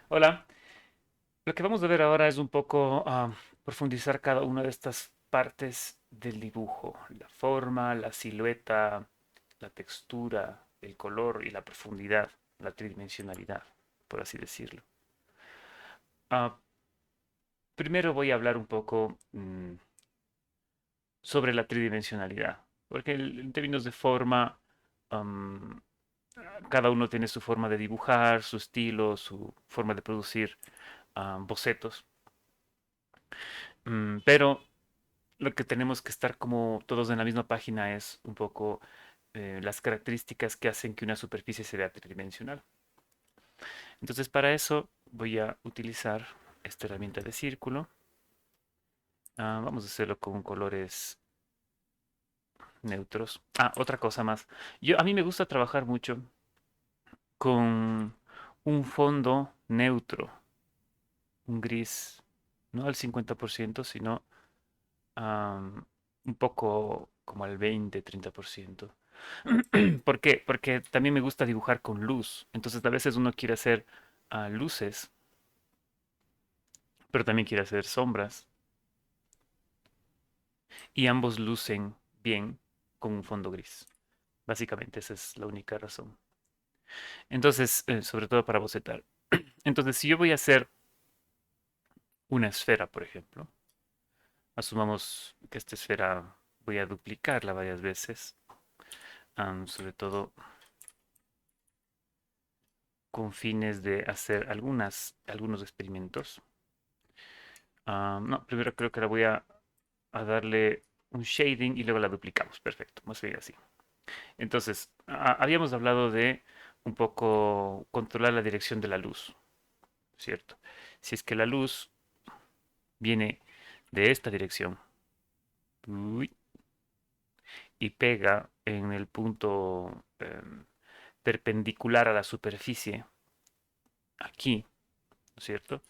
Hola, lo que vamos a ver ahora es un poco profundizar cada una de estas partes del dibujo, la forma, la silueta, la textura, el color y la profundidad, la tridimensionalidad, por así decirlo. Ah, Primero voy a hablar un poco sobre la tridimensionalidad, porque en términos de forma, am, cada uno tiene su forma de dibujar, su estilo, su forma de producir bocetos. Pero lo que tenemos que estar como todos en la misma página es un poco las características que hacen que una superficie se vea tridimensional. Entonces, para eso voy a utilizar esta herramienta de círculo. Vamos a hacerlo con colores neutros. Otra cosa más. A mí me gusta trabajar mucho con un fondo neutro, un gris, no al 50%, sino un poco como al 20-30%. ¿Por qué? Porque también me gusta dibujar con luz. Entonces a veces uno quiere hacer luces, pero también quiere hacer sombras. Y ambos lucen bien con un fondo gris. Básicamente esa es la única razón. Entonces, sobre todo para bocetar. Entonces, si yo voy a hacer una esfera, por ejemplo, asumamos que esta esfera voy a duplicarla varias veces, sobre todo con fines de hacer algunos experimentos. No, primero creo que la voy a darle un shading y luego la duplicamos. Perfecto, más bien así. Entonces, habíamos hablado de un poco controlar la dirección de la luz, ¿cierto? Si es que la luz viene de esta dirección uy, y pega en el punto perpendicular a la superficie, aquí, ¿no es cierto?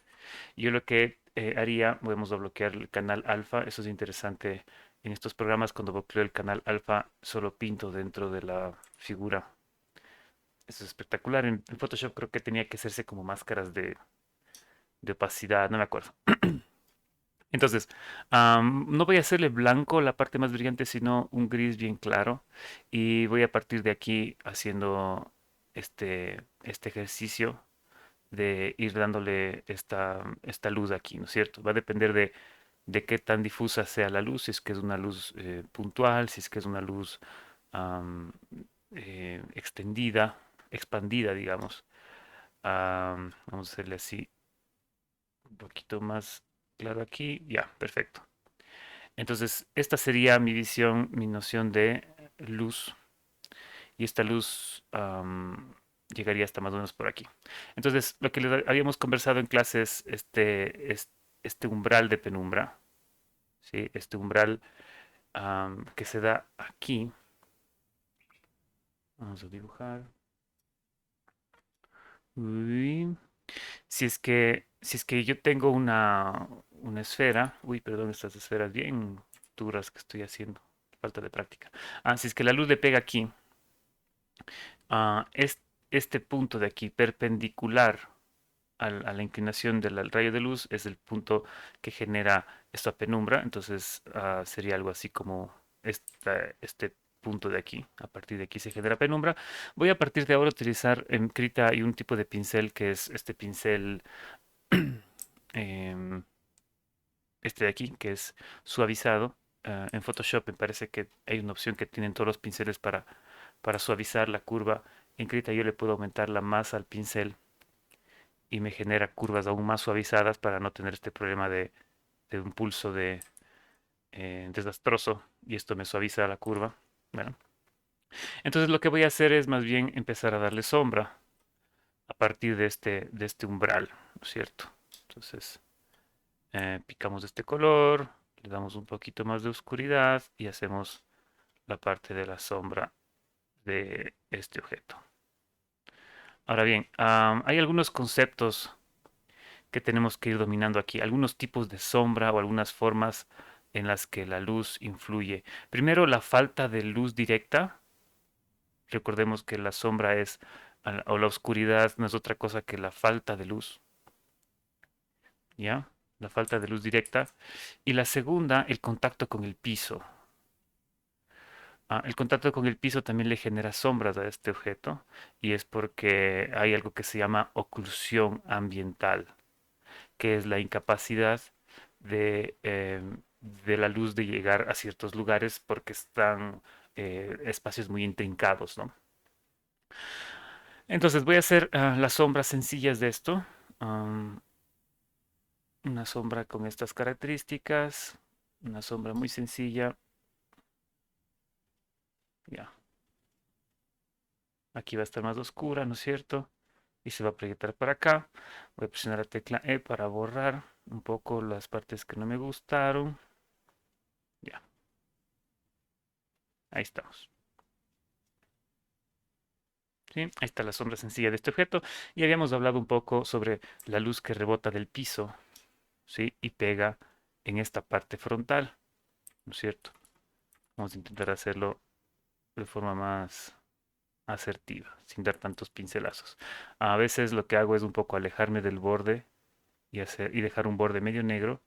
Yo lo que haría, podemos bloquear el canal alfa, eso es interesante. En estos programas, cuando bloqueo el canal alfa, solo pinto dentro de la figura. Eso es espectacular. En Photoshop creo que tenía que hacerse como máscaras de opacidad, no me acuerdo. Entonces, no voy a hacerle blanco la parte más brillante, sino un gris bien claro. Y voy a partir de aquí haciendo este ejercicio de ir dándole esta luz aquí, ¿no es cierto? Va a depender de qué tan difusa sea la luz, si es que es una luz puntual, si es que es una luz am, extendida, expandida, digamos. Vamos a hacerle así un poquito más claro aquí. Ya, perfecto. Entonces, esta sería mi visión, mi noción de luz. Y esta luz llegaría hasta más o menos por aquí. Entonces, lo que habíamos conversado en clase es este umbral de penumbra, ¿sí? Este umbral que se da aquí. Vamos a dibujar. Uy. Si es que yo tengo una esfera, uy, perdón, estas esferas bien duras que estoy haciendo, falta de práctica. Si es que la luz le pega aquí, este punto de aquí, perpendicular a la inclinación del rayo de luz, es el punto que genera esta penumbra. Entonces, sería algo así como este punto de aquí. A partir de aquí se genera penumbra. Voy a partir de ahora a utilizar en Krita y un tipo de pincel que es este pincel, em, este de aquí, que es suavizado. En Photoshop me parece que hay una opción que tienen todos los pinceles para suavizar la curva. En Krita yo le puedo aumentar la masa al pincel y me genera curvas aún más suavizadas para no tener este problema de un pulso desastroso, y esto me suaviza la curva. Bueno, entonces lo que voy a hacer es más bien empezar a darle sombra a partir de este umbral, ¿no es cierto? Entonces picamos de este color, le damos un poquito más de oscuridad y hacemos la parte de la sombra de este objeto. Ahora bien, hay algunos conceptos que tenemos que ir dominando aquí, algunos tipos de sombra o algunas formas en las que la luz influye. Primero, la falta de luz directa. Recordemos que la sombra o la oscuridad no es otra cosa que la falta de luz. ¿ya? La falta de luz directa. Y la segunda, el contacto con el piso. El contacto con el piso también le genera sombras a este objeto y es porque hay algo que se llama oclusión ambiental, que es la incapacidad de la luz de llegar a ciertos lugares porque están espacios muy intrincados, ¿no? Entonces voy a hacer las sombras sencillas de esto. Am, una sombra con estas características, una sombra muy sencilla. Ya, aquí va a estar más oscura, ¿no es cierto? Y se va a proyectar para acá. Voy a presionar la tecla E para borrar un poco las partes que no me gustaron. Ya, ahí estamos. ¿Sí? Ahí está la sombra sencilla de este objeto. Y habíamos hablado un poco sobre la luz que rebota del piso, ¿sí? Y pega en esta parte frontal, ¿no es cierto? Vamos a intentar hacerlo de forma más asertiva, sin dar tantos pincelazos. A veces lo que hago es un poco alejarme del borde y dejar un borde medio negro,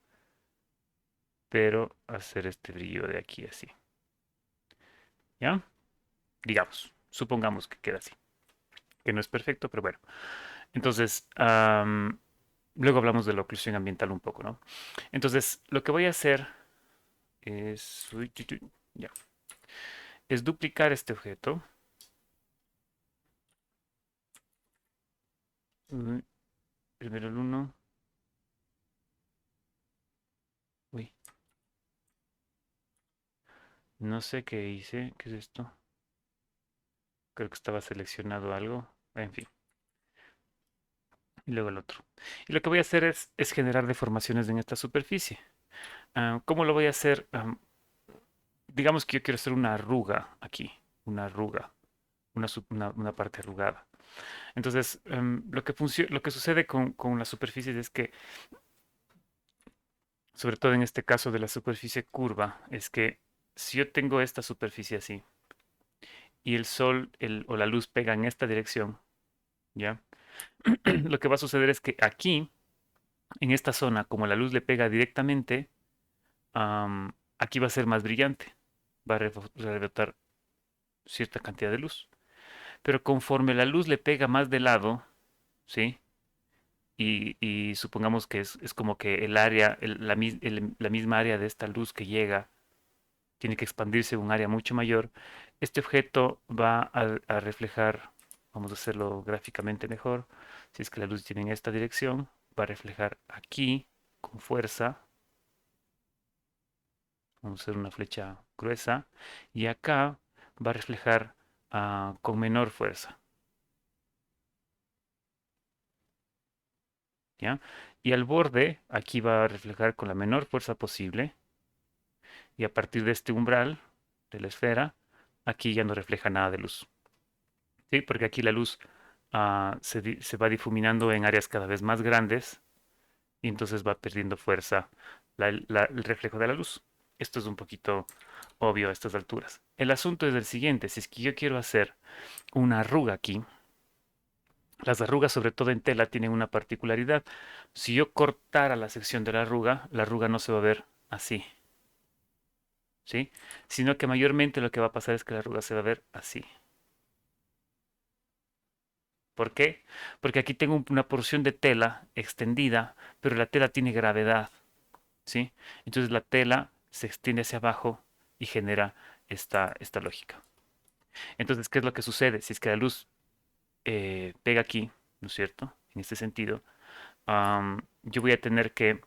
pero hacer este brillo de aquí así. ¿Ya? Digamos, supongamos que queda así, que no es perfecto, pero bueno. Entonces, luego hablamos de la oclusión ambiental un poco, ¿no? Entonces, lo que voy a hacer es, uy, ya, es duplicar este objeto. Uy, primero el uno. Uy, no sé qué hice. ¿Qué es esto? Creo que estaba seleccionado algo. En fin, y luego el otro. Y lo que voy a hacer es generar deformaciones en esta superficie. ¿Cómo lo voy a hacer? Digamos que yo quiero hacer una arruga aquí, una arruga, una parte arrugada. Entonces, lo que sucede con las superficies es que, sobre todo en este caso de la superficie curva, es que si yo tengo esta superficie así y el sol o la luz pega en esta dirección, ¿ya? Lo que va a suceder es que aquí, en esta zona, como la luz le pega directamente, aquí va a ser más brillante, va a rebotar cierta cantidad de luz. Pero conforme la luz le pega más de lado, ¿sí? Y supongamos que es como que el área, la misma área de esta luz que llega, tiene que expandirse a un área mucho mayor, este objeto va a reflejar, vamos a hacerlo gráficamente mejor, si es que la luz tiene en esta dirección, va a reflejar aquí con fuerza, vamos a hacer una flecha gruesa, y acá va a reflejar con menor fuerza, ¿ya? Y al borde, aquí va a reflejar con la menor fuerza posible, y a partir de este umbral de la esfera, aquí ya no refleja nada de luz, ¿sí? Porque aquí la luz se va difuminando en áreas cada vez más grandes y entonces va perdiendo fuerza el reflejo de la luz. Esto es un poquito obvio a estas alturas. El asunto es el siguiente, si es que yo quiero hacer una arruga aquí, las arrugas sobre todo en tela tienen una particularidad. Si yo cortara la sección de la arruga no se va a ver así, ¿sí? Sino que mayormente lo que va a pasar es que la arruga se va a ver así. ¿Por qué? Porque aquí tengo una porción de tela extendida, pero la tela tiene gravedad, ¿sí? Entonces la tela se extiende hacia abajo y genera esta lógica. Entonces, ¿qué es lo que sucede? Si es que la luz pega aquí, ¿no es cierto? En este sentido, yo voy a tener que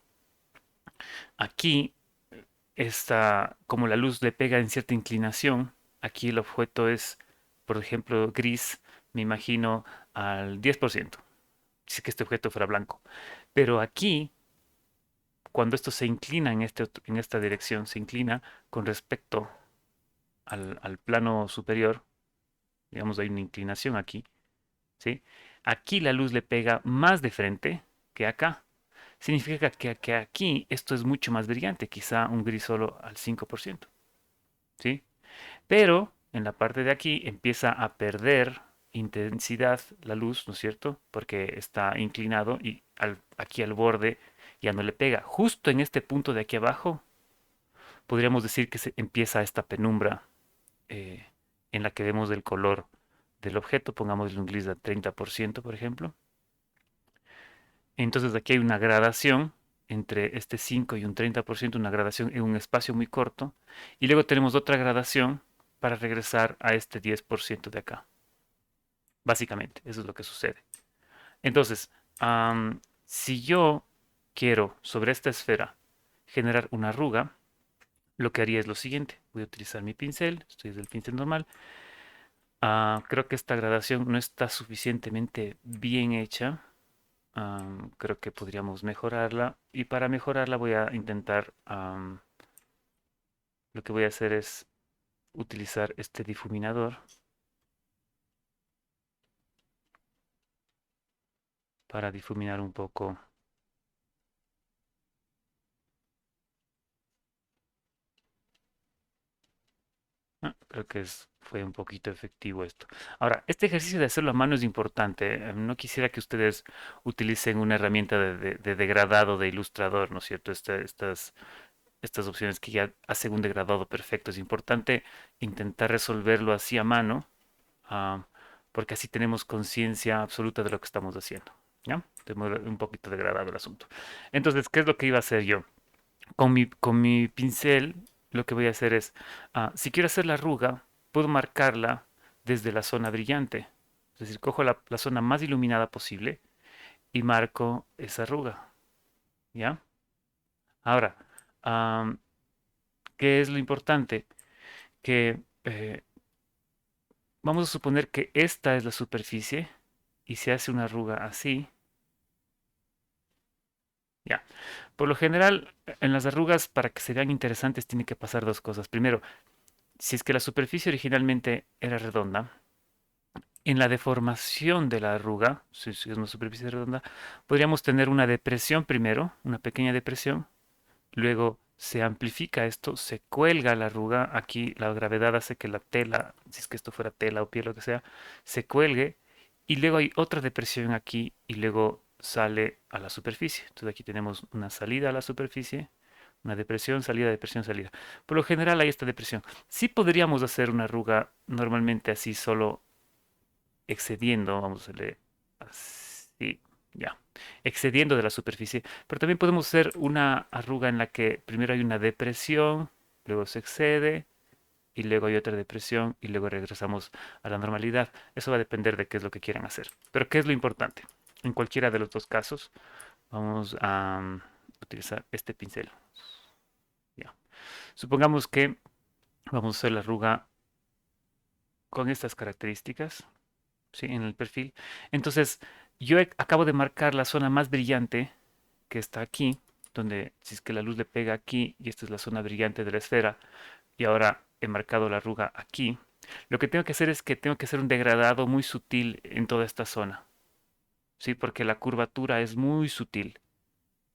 aquí, como la luz le pega en cierta inclinación, aquí el objeto es, por ejemplo, gris, me imagino al 10%, si es que este objeto fuera blanco. Pero aquí, cuando esto se inclina en esta dirección, se inclina con respecto al plano superior, digamos, hay una inclinación aquí, ¿sí? Aquí la luz le pega más de frente que acá. Significa que aquí esto es mucho más brillante, quizá un gris solo al 5%, ¿sí? Pero en la parte de aquí empieza a perder intensidad la luz, ¿no es cierto? Porque está inclinado y aquí al borde ya no le pega. Justo en este punto de aquí abajo, podríamos decir que se empieza esta penumbra eh, en la que vemos el color del objeto. Pongámosle un gris de 30%, por ejemplo. Entonces aquí hay una gradación entre este 5 y un 30%, una gradación en un espacio muy corto. Y luego tenemos otra gradación para regresar a este 10% de acá. Básicamente, eso es lo que sucede. Entonces, si yo quiero sobre esta esfera generar una arruga, lo que haría es lo siguiente. Voy a utilizar mi pincel, estoy desde el pincel normal. Creo que esta gradación no está suficientemente bien hecha. Creo que podríamos mejorarla. Y para mejorarla voy a intentar, lo que voy a hacer es utilizar este difuminador para difuminar un poco. Creo que fue un poquito efectivo esto. Ahora, este ejercicio de hacerlo a mano es importante. No quisiera que ustedes utilicen una herramienta de degradado de ilustrador, ¿no es cierto? Estas opciones que ya hacen un degradado perfecto. Es importante intentar resolverlo así a mano, ah, porque así tenemos conciencia absoluta de lo que estamos haciendo. ¿Ya? Tengo un poquito degradado el asunto. Entonces, ¿qué es lo que iba a hacer yo? Con mi pincel, lo que voy a hacer es, si quiero hacer la arruga, puedo marcarla desde la zona brillante. Es decir, cojo la zona más iluminada posible y marco esa arruga. ¿Ya? Ahora, am, ¿qué es lo importante? Que vamos a suponer que esta es la superficie y se hace una arruga así. Ya. Por lo general, en las arrugas, para que se vean interesantes, tiene que pasar dos cosas. Primero, si es que la superficie originalmente era redonda, en la deformación de la arruga, si es una superficie redonda, podríamos tener una depresión primero, una pequeña depresión, luego se amplifica esto, se cuelga la arruga, aquí la gravedad hace que la tela, si es que esto fuera tela o piel, lo que sea, se cuelgue, y luego hay otra depresión aquí y luego sale a la superficie. Entonces aquí tenemos una salida a la superficie, una depresión, salida, depresión, salida. Por lo general hay esta depresión. Sí podríamos hacer una arruga normalmente así solo excediendo, vamos a hacerle así, ya, excediendo de la superficie, pero también podemos hacer una arruga en la que primero hay una depresión, luego se excede y luego hay otra depresión y luego regresamos a la normalidad. Eso va a depender de qué es lo que quieran hacer. Pero ¿qué es lo importante? En cualquiera de los dos casos, vamos a utilizar este pincel. Ya. Supongamos que vamos a hacer la arruga con estas características. ¿Sí? En el perfil. Entonces, yo acabo de marcar la zona más brillante que está aquí, donde si es que la luz le pega aquí y esta es la zona brillante de la esfera, y ahora he marcado la arruga aquí. Lo que tengo que hacer es que tengo que hacer un degradado muy sutil en toda esta zona, ¿sí? Porque la curvatura es muy sutil,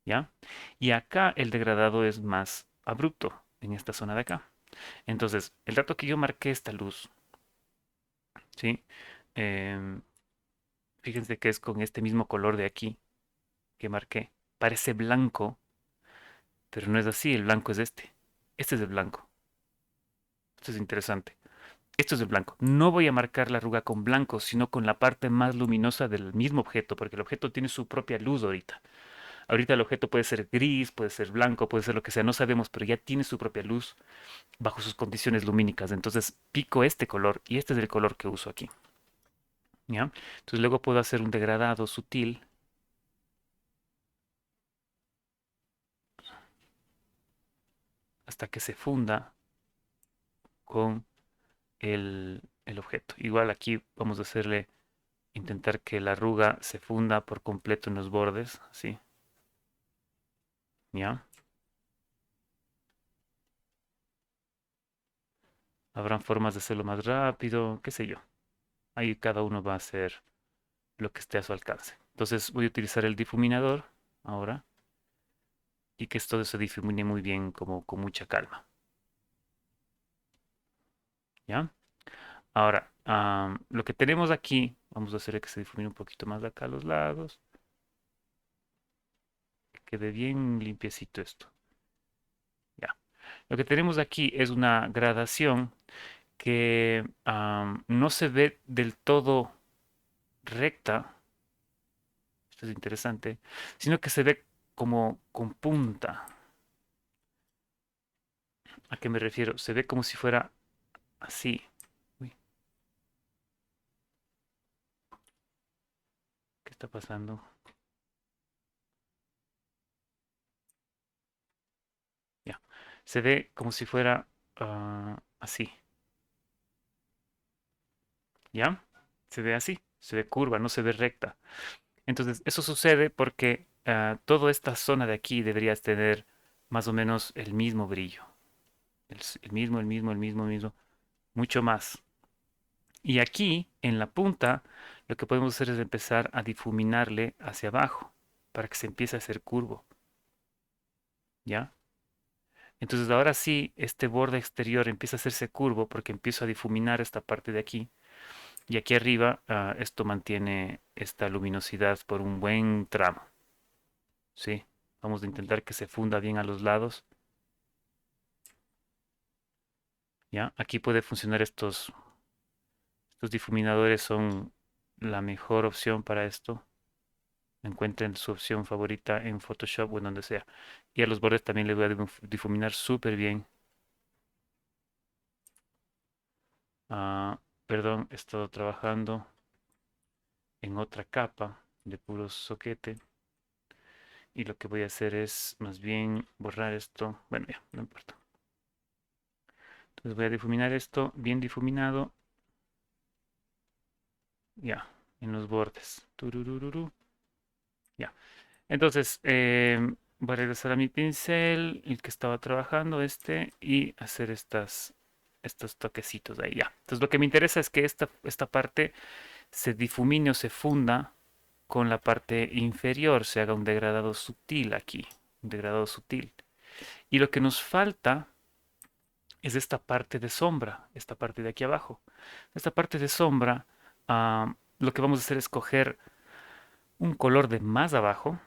¿ya? Y acá el degradado es más abrupto, en esta zona de acá. Entonces, el rato que yo marqué esta luz, ¿sí? Em, Fíjense que es con este mismo color de aquí que marqué. Parece blanco, pero no es así. El blanco es este. Este es el blanco. Esto es interesante. Esto es el blanco. No voy a marcar la arruga con blanco, sino con la parte más luminosa del mismo objeto, porque el objeto tiene su propia luz ahorita. Ahorita el objeto puede ser gris, puede ser blanco, puede ser lo que sea, no sabemos, pero ya tiene su propia luz bajo sus condiciones lumínicas. Entonces pico este color y este es el color que uso aquí. ¿Ya? Entonces luego puedo hacer un degradado sutil hasta que se funda con el objeto. Igual aquí vamos a hacerle, intentar que la arruga se funda por completo en los bordes, así, ¿ya? Habrán formas de hacerlo más rápido, qué sé yo. Ahí cada uno va a hacer lo que esté a su alcance. Entonces voy a utilizar el difuminador ahora y que todo se difumine muy bien, como con mucha calma, ¿ya? Ahora, lo que tenemos aquí, vamos a hacer que se difumine un poquito más de acá a los lados. quede bien limpiecito esto. Ya. Lo que tenemos aquí es una gradación que no se ve del todo recta, esto es interesante, sino que se ve como con punta. ¿A qué me refiero? Se ve como si fuera así. Uy, ¿qué está pasando? Ya. Se ve como si fuera así. ¿Ya? Se ve así. Se ve curva, no se ve recta. Entonces, eso sucede porque toda esta zona de aquí deberías tener más o menos el mismo brillo. El mismo, mucho más. Y aquí, en la punta, lo que podemos hacer es empezar a difuminarle hacia abajo para que se empiece a hacer curvo, ¿ya? Entonces ahora sí, este borde exterior empieza a hacerse curvo porque empiezo a difuminar esta parte de aquí. Y aquí arriba, esto mantiene esta luminosidad por un buen tramo, ¿sí? Vamos a intentar que se funda bien a los lados, ¿ya? Aquí puede funcionar estos difuminadores son la mejor opción para esto. Encuentren su opción favorita en Photoshop o en donde sea. Y a los bordes también les voy a difuminar súper bien. Ah, perdón, he estado trabajando en otra capa de puro soquete. Y lo que voy a hacer es más bien borrar esto. Bueno, ya, no importa. Entonces voy a difuminar esto bien difuminado. Ya, en los bordes. Tururururu. Ya. Entonces, voy a regresar a mi pincel, el que estaba trabajando, y hacer estos toquecitos ahí, ya. Entonces, lo que me interesa es que esta parte se difumine o se funda con la parte inferior, se haga un degradado sutil aquí, un degradado sutil. Y lo que nos falta es esta parte de sombra, esta parte de aquí abajo. Esta parte de sombra, lo que vamos a hacer es coger un color de más abajo,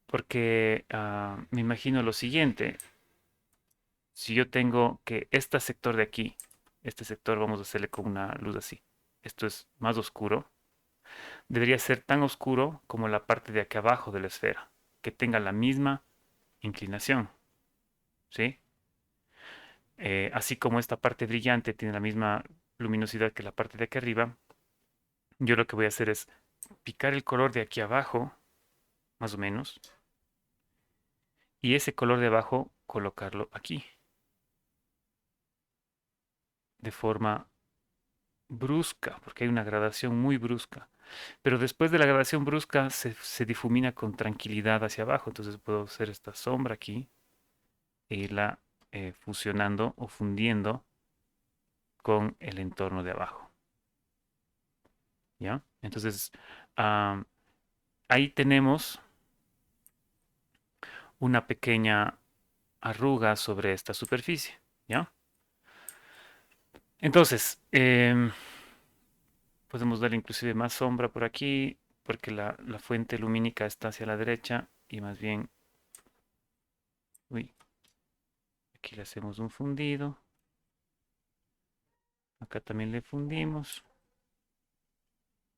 porque me imagino lo siguiente, si yo tengo que este sector de aquí, este sector vamos a hacerle con una luz así, esto es más oscuro, debería ser tan oscuro como la parte de aquí abajo de la esfera, que tenga la misma inclinación, ¿sí? Así como esta parte brillante tiene la misma luminosidad que la parte de aquí arriba, yo lo que voy a hacer es picar el color de aquí abajo, más o menos, y ese color de abajo colocarlo aquí, de forma brusca, porque hay una gradación muy brusca. Pero después de la gradación brusca se difumina con tranquilidad hacia abajo. Entonces puedo hacer esta sombra aquí e irla fusionando o fundiendo con el entorno de abajo. ¿Ya? Entonces, ah, ahí tenemos una pequeña arruga sobre esta superficie. ¿Ya? Entonces, podemos darle inclusive más sombra por aquí, porque la fuente lumínica está hacia la derecha y más bien, uy, aquí le hacemos un fundido. Acá también le fundimos.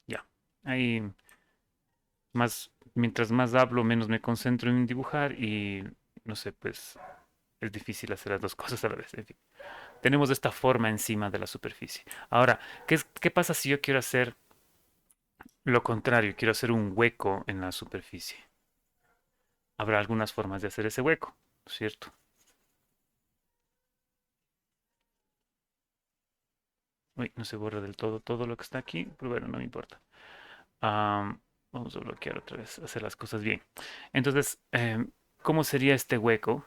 Ya. Ahí mientras más hablo, menos me concentro en dibujar y no sé, pues es difícil hacer las dos cosas a la vez. En fin, tenemos esta forma encima de la superficie. Ahora, ¿qué pasa si yo quiero hacer lo contrario? Quiero hacer un hueco en la superficie. Habrá algunas formas de hacer ese hueco, ¿cierto? Uy, no se borra del todo lo que está aquí, pero bueno, no me importa. Vamos a bloquear otra vez, hacer las cosas bien. Entonces, ¿cómo sería este hueco?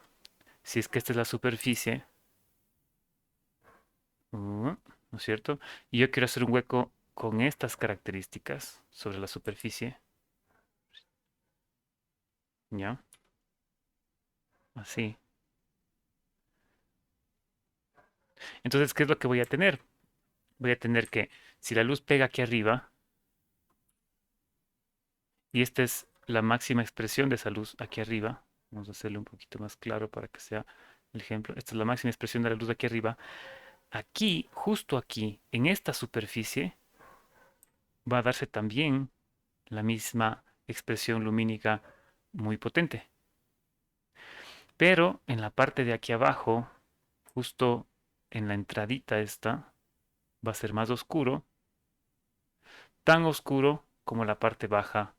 Si es que esta es la superficie, ¿no es cierto? Y yo quiero hacer un hueco con estas características sobre la superficie, ¿ya? Así. Entonces, ¿qué es lo que voy a tener? Voy a tener que, si la luz pega aquí arriba, y este es la máxima expresión de esa luz aquí arriba. Vamos a hacerlo un poquito más claro para que sea el ejemplo. Esta es la máxima expresión de la luz aquí arriba. Aquí, justo aquí, en esta superficie, va a darse también la misma expresión lumínica muy potente. Pero en la parte de aquí abajo, justo en la entradita esta, va a ser más oscuro, tan oscuro como la parte baja,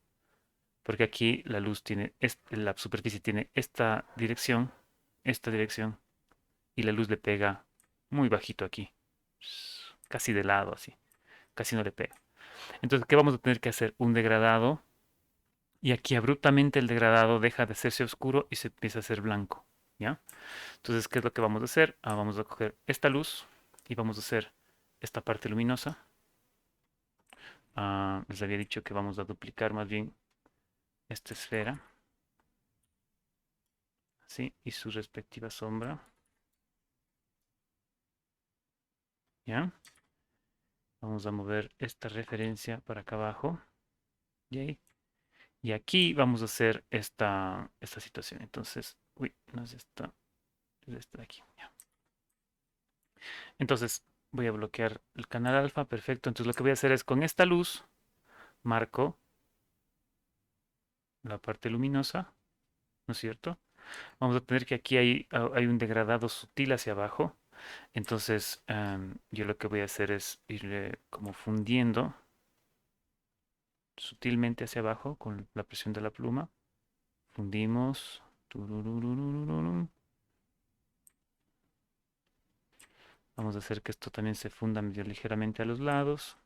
porque aquí la luz tiene, la superficie tiene esta dirección, y la luz le pega muy bajito aquí, casi de lado así, casi no le pega. Entonces, ¿qué vamos a tener que hacer? Un degradado, y aquí abruptamente el degradado deja de hacerse oscuro y se empieza a hacer blanco, ¿ya? Entonces, ¿qué es lo que vamos a hacer? Vamos a coger esta luz y vamos a hacer esta parte luminosa. Les había dicho que vamos a duplicar más bien esta esfera, ¿sí? Y su respectiva sombra, ¿ya? Vamos a mover esta referencia para acá abajo, ¿y? Y aquí vamos a hacer esta situación. Entonces, uy, no es esta de aquí, ya. Entonces, voy a bloquear el canal alfa, perfecto. Entonces, lo que voy a hacer es con esta luz, marco la parte luminosa, ¿no es cierto? Vamos a tener que aquí hay un degradado sutil hacia abajo. Entonces, yo lo que voy a hacer es ir como fundiendo sutilmente hacia abajo con la presión de la pluma. Fundimos. Turururururum. Vamos a hacer que esto también se funda medio ligeramente a los lados.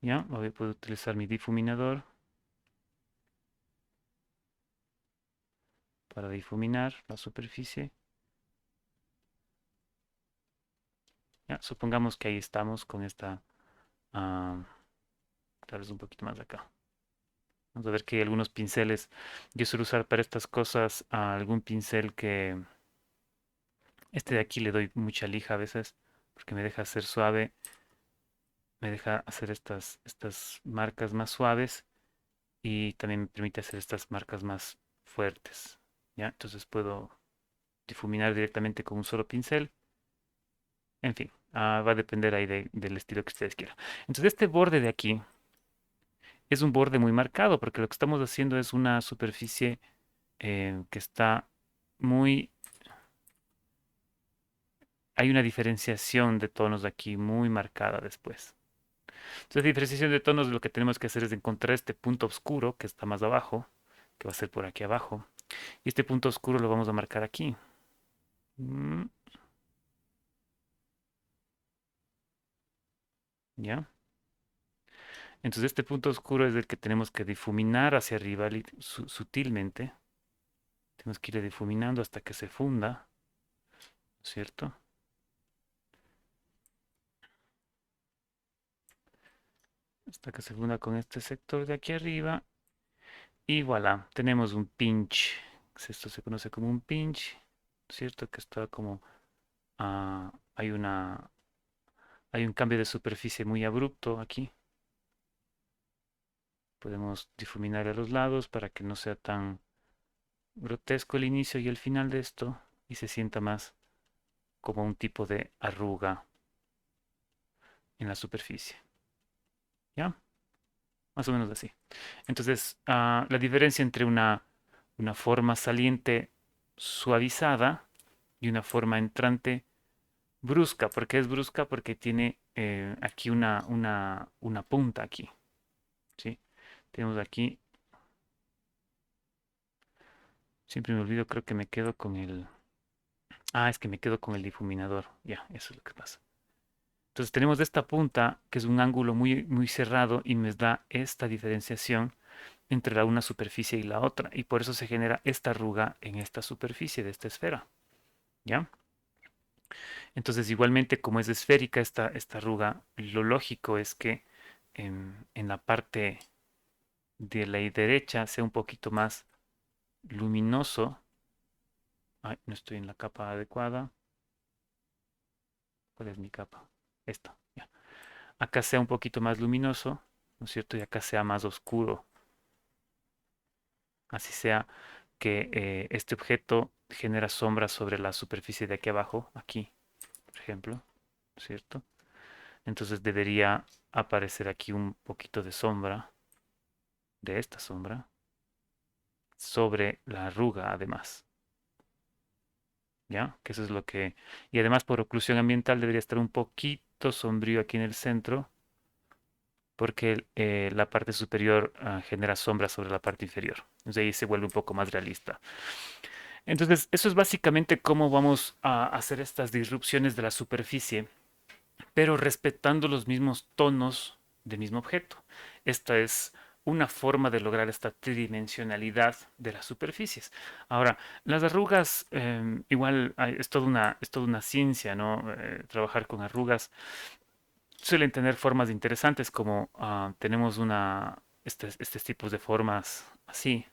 Ya, voy a poder utilizar mi difuminador para difuminar la superficie. Ya, supongamos que ahí estamos con esta, ah, tal vez un poquito más acá. Vamos a ver que hay algunos pinceles. Yo suelo usar para estas cosas algún pincel que, este de aquí le doy mucha lija a veces, porque me deja hacer suave, me deja hacer estas marcas más suaves y también me permite hacer estas marcas más fuertes. ¿Ya? Entonces puedo difuminar directamente con un solo pincel. En fin, va a depender ahí del estilo que ustedes quieran. Entonces este borde de aquí es un borde muy marcado porque lo que estamos haciendo es una superficie que está muy... Hay una diferenciación de tonos aquí muy marcada después. Entonces, diferenciación de tonos, lo que tenemos que hacer es encontrar este punto oscuro que está más abajo, que va a ser por aquí abajo. Y este punto oscuro lo vamos a marcar aquí. Mm, ¿Ya? Entonces, este punto oscuro es el que tenemos que difuminar hacia arriba sutilmente. Tenemos que ir difuminando hasta que se funda, ¿cierto? Hasta que se funda con este sector de aquí arriba. Y voilà, tenemos un pinch. Esto se conoce como un pinch, ¿cierto? Que está como... hay un cambio de superficie muy abrupto aquí. Podemos difuminar a los lados para que no sea tan grotesco el inicio y el final de esto y se sienta más como un tipo de arruga en la superficie. ¿Ya? Más o menos así. Entonces, la diferencia entre una forma saliente suavizada y una forma entrante brusca. ¿Por qué es brusca? Porque tiene aquí una punta aquí. ¿Sí? Tenemos aquí, siempre me olvido, creo que me quedo con el... es que me quedo con el difuminador. Ya, eso es lo que pasa. Entonces tenemos esta punta, que es un ángulo muy, muy cerrado y nos da esta diferenciación entre una superficie y la otra. Y por eso se genera esta arruga en esta superficie de esta esfera. ¿Ya? Entonces igualmente como es esférica esta arruga, lo lógico es que en la parte de la derecha sea un poquito más luminoso. Ay, no estoy en la capa adecuada. ¿Cuál es mi capa? Esta. Ya. Acá sea un poquito más luminoso ¿no es cierto? Y acá sea más oscuro. Así sea que este objeto genera sombras sobre la superficie de aquí abajo, aquí, por ejemplo, ¿no es cierto? Entonces debería aparecer aquí un poquito de sombra, de esta sombra, sobre la arruga además, ¿ya? Que eso es lo que... Y además por oclusión ambiental debería estar un poquito sombrío aquí en el centro, porque la parte superior genera sombra sobre la parte inferior. Entonces ahí se vuelve un poco más realista. Entonces, eso es básicamente cómo vamos a hacer estas disrupciones de la superficie, pero respetando los mismos tonos del mismo objeto. Esta es una forma de lograr esta tridimensionalidad de las superficies. Ahora, las arrugas, igual es toda una ciencia, ¿no? Trabajar con arrugas suelen tener formas interesantes, como tenemos estos tipos de formas así,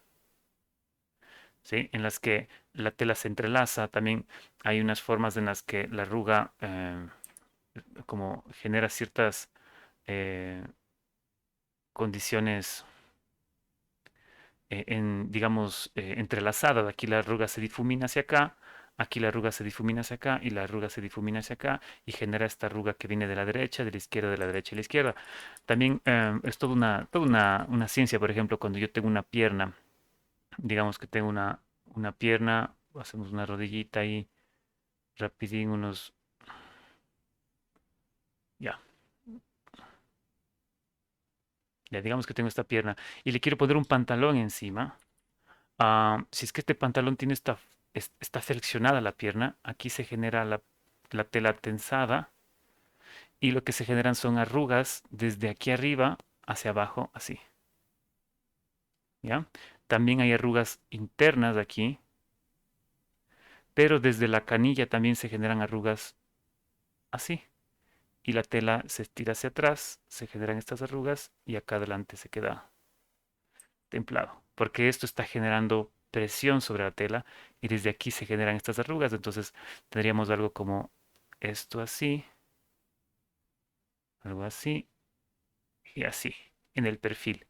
¿sí? En las que la tela se entrelaza. También hay unas formas en las que la arruga como genera ciertas eh, condiciones digamos, entrelazadas. Aquí la arruga se difumina hacia acá, aquí la arruga se difumina hacia acá y la arruga se difumina hacia acá y genera esta arruga que viene de la izquierda, de la derecha y la izquierda. También es una ciencia, por ejemplo, cuando yo tengo una pierna, digamos que tengo una pierna, hacemos una rodillita ahí, rapidín, ya, ya digamos que tengo esta pierna y le quiero poner un pantalón encima. Si es que este pantalón tiene está flexionada la pierna, aquí se genera la tela tensada y lo que se generan son arrugas desde aquí arriba hacia abajo, así, ¿ya? También hay arrugas internas aquí, pero desde la canilla también se generan arrugas así. Y la tela se estira hacia atrás, se generan estas arrugas y acá adelante se queda templado, porque esto está generando presión sobre la tela y desde aquí se generan estas arrugas. Entonces tendríamos algo como esto así, algo así y así en el perfil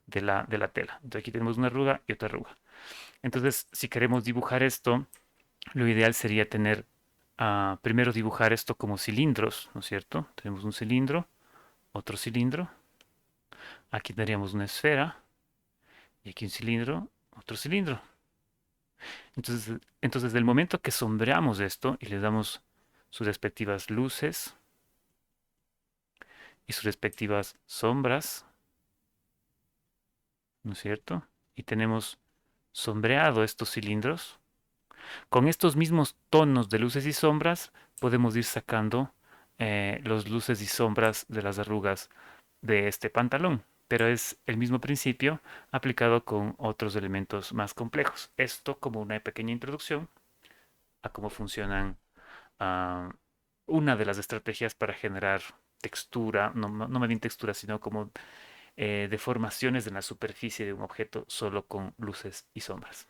de la tela. Entonces aquí tenemos una arruga y otra arruga. Entonces, si queremos dibujar esto, lo ideal sería tener, primero dibujar esto como cilindros, ¿no es cierto? Tenemos un cilindro, otro cilindro, aquí tendríamos una esfera y aquí un cilindro, otro cilindro. Entonces, del momento que sombreamos esto y le damos sus respectivas luces y sus respectivas sombras, ¿no es cierto? Y tenemos sombreado estos cilindros, con estos mismos tonos de luces y sombras podemos ir sacando los luces y sombras de las arrugas de este pantalón. Pero es el mismo principio aplicado con otros elementos más complejos. Esto como una pequeña introducción a cómo funcionan ah, una de las estrategias para generar textura, no más bien textura, sino como deformaciones en la superficie de un objeto solo con luces y sombras.